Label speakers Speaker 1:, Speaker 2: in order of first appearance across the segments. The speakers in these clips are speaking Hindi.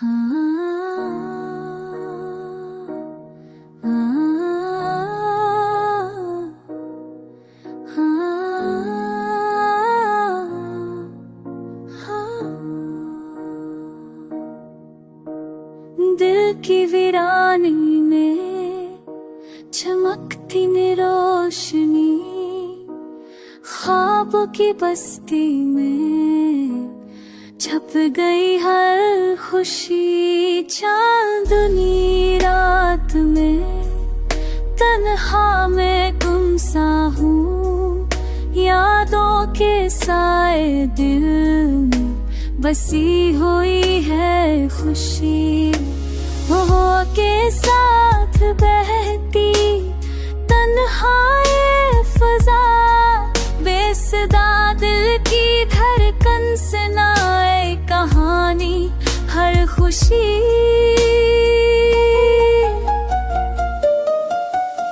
Speaker 1: दिल की वीरानी में चमकती रोशनी, ख्वाबों की बस्ती में छप गई हर खुशी। चांदनी रात में तन्हा मैं गुमसा हूँ, यादों के साए दिल में बसी हुई है खुशी। हवा के साथ बहती तन्हाई फजा, बेसदा दिल की धड़कन सुनाए कहानी हर खुशी।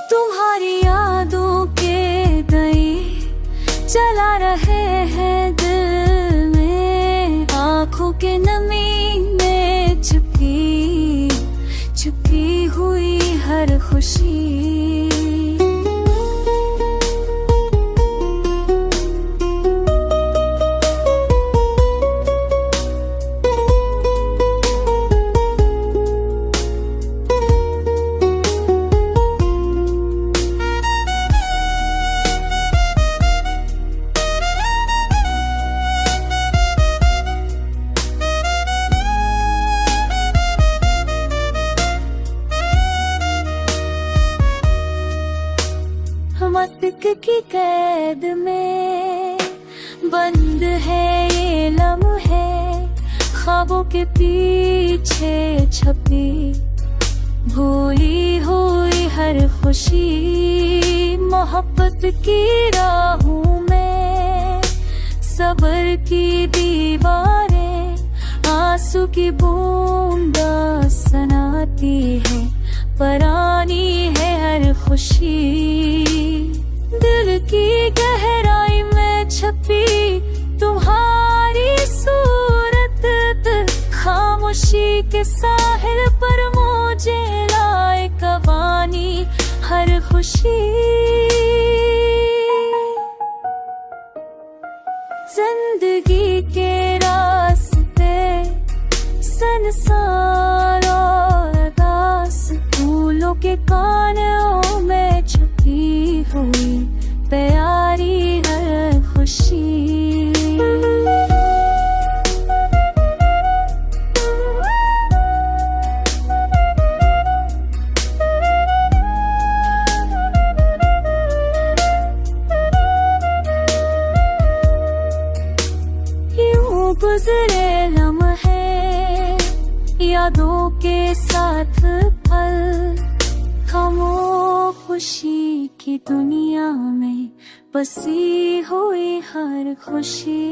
Speaker 1: तुम्हारी यादों के गए चला रहे हैं दिल में, आँखों के नमी में छुपी हुई हर खुशी। मस्तिष्क की कैद में बंद है ये लम्हे, ख्वाबों के पीछे छपी भूली हुई हर खुशी। मोहब्बत की राहों में सब्र की दीवारें, आंसू की बूंदा सनाती है, परानी है हर खुशी। दिल की गहराई में छपी तुम्हारी सूरत, खामोशी के साहिल पर मुझे लाए कवानी हर खुशी। जिंदगी के रास्ते संसार और अरदास, फूलों के कानों में छुपी हुई प्यारी हर खुशी। यूं गुजरे लम्हे यादों के साथ पल, खामोशी की दुनिया में बसी हुई हर खुशी।